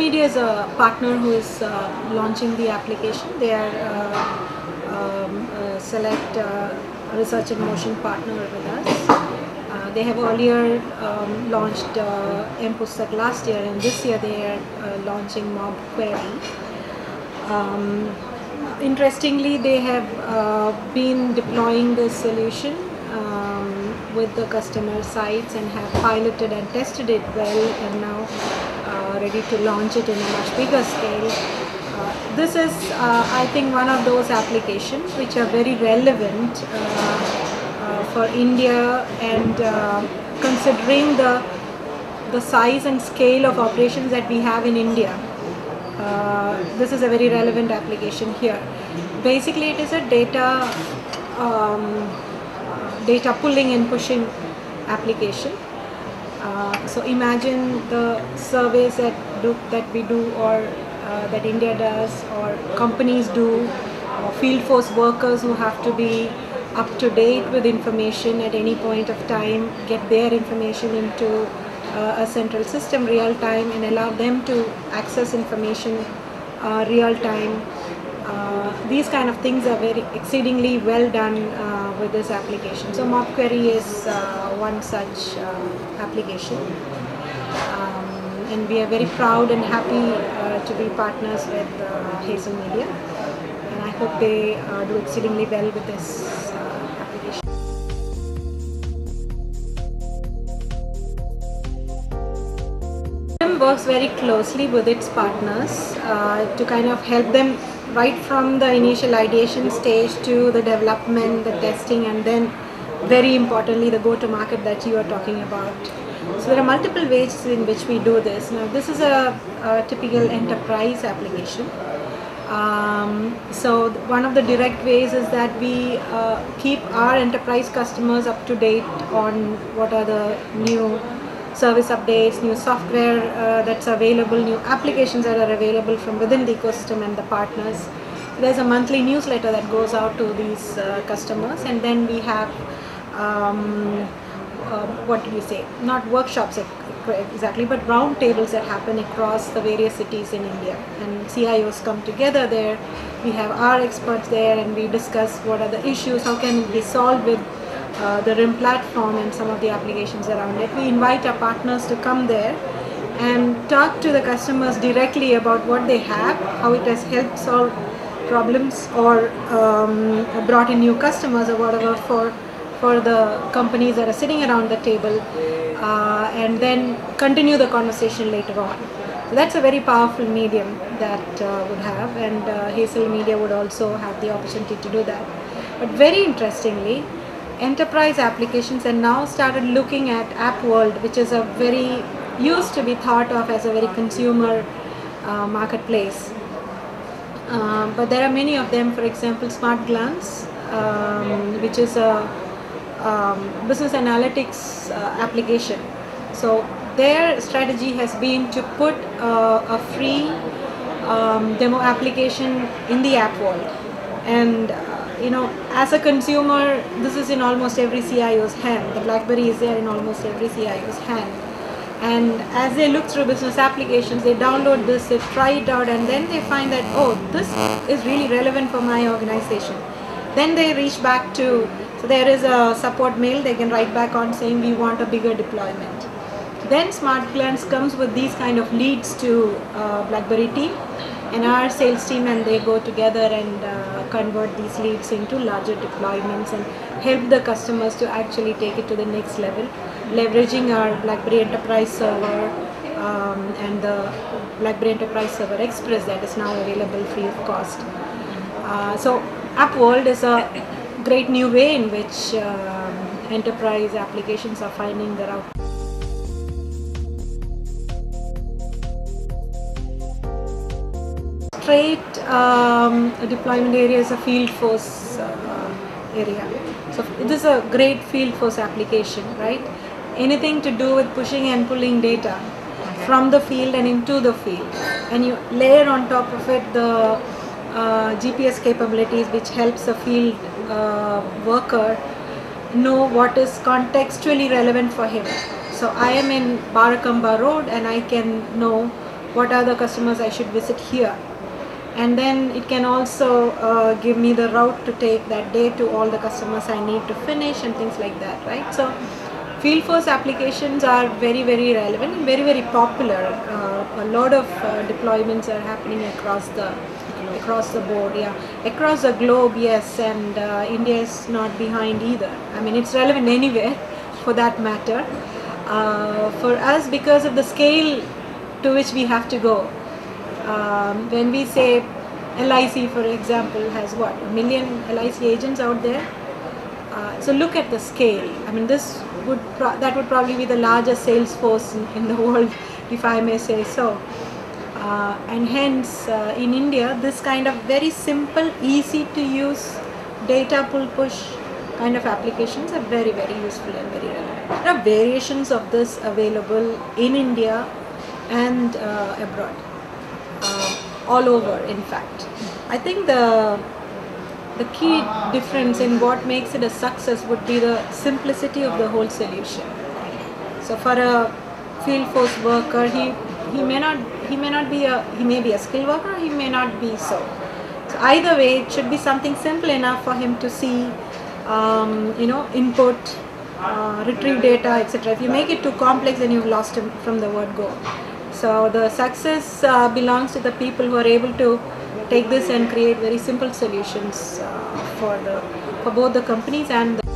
Media is a partner who is launching the application. They are select research and motion partner with us. They have earlier launched MPustak last year, and this year they are launching Mob Query. Interestingly, they have been deploying this solution with the customer sites and have piloted and tested it well, and now ready to launch it in a much bigger scale. This is, I think, one of those applications which are very relevant for India, and considering the size and scale of operations that we have in India. This is a very relevant application here. Basically, it is a data pulling and pushing application. So imagine the surveys that we do, or that India does, or companies do, or field force workers who have to be up to date with information at any point of time, get their information into a central system real time, and allow them to access information real time. These kind of things are very exceedingly well done with this application. So Mob Query is one such application, and we are very proud and happy to be partners with Hazel Media, and I hope they do exceedingly well with this application. Works very closely with its partners to kind of help them right from the initial ideation stage to the development, the testing, and then very importantly the go-to-market that you are talking about. So there are multiple ways in which we do this. Now this is a typical enterprise application. So one of the direct ways is that we keep our enterprise customers up to date on what are the new service updates, new software that's available, new applications that are available from within the ecosystem and the partners. There's a monthly newsletter that goes out to these customers, and then we have what do you say, not workshops exactly, but round tables that happen across the various cities in India, and CIOs come together there. We have our experts there, and we discuss what are the issues, how can it be solved with the RIM platform and some of the applications around it. We invite our partners to come there and talk to the customers directly about what they have, how it has helped solve problems, or brought in new customers, or whatever, for the companies that are sitting around the table, and then continue the conversation later on. So that's a very powerful medium that would have, and Hazel Media would also have the opportunity to do that. But very interestingly, enterprise applications are now started looking at App World, which is a very, used to be thought of as a very consumer marketplace. But there are many of them. For example, SmartGlance, which is a business analytics application. So their strategy has been to put a free demo application in the App World, and you know, as a consumer, this is in almost every CIO's hand. The BlackBerry is there in almost every CIO's hand. And as they look through business applications, they download this, they try it out, and then they find that, oh, this is really relevant for my organization. Then they reach back to, so there is a support mail they can write back on saying we want a bigger deployment. Then SmartGlance comes with these kind of leads to BlackBerry team and our sales team, and they go together and convert these leads into larger deployments and help the customers to actually take it to the next level, leveraging our BlackBerry Enterprise Server and the BlackBerry Enterprise Server Express that is now available free of cost. So App World is a great new way in which enterprise applications are finding their out. Straight deployment area is a field force area. So this is a great field force application, right? Anything to do with pushing and pulling data from the field and into the field, and you layer on top of it the GPS capabilities, which helps a field worker know what is contextually relevant for him. So I am in Barakamba Road and I can know what are the customers I should visit here. And then it can also give me the route to take that day to all the customers I need to finish and things like that, right? So field force applications are very, very relevant and very, very popular. A lot of deployments are happening across the board, yeah, across the globe, yes, and India is not behind either. I mean, it's relevant anywhere for that matter. For us, because of the scale to which we have to go, when we say LIC, for example, has what, 1 million LIC agents out there. So look at the scale. I mean, that would probably be the largest sales force in the world, if I may say so. And hence, in India, this kind of very simple, easy to use data pull push kind of applications are very, very useful and very relevant. There are variations of this available in India and abroad, all over, in fact. I think the key difference in what makes it a success would be the simplicity of the whole solution. So for a field force worker, he may be a skilled worker, or he may not be so. So either way, it should be something simple enough for him to see, input, retrieve data, etc. If you make it too complex, then you've lost him from the word go. So the success belongs to the people who are able to take this and create very simple solutions for both the companies and the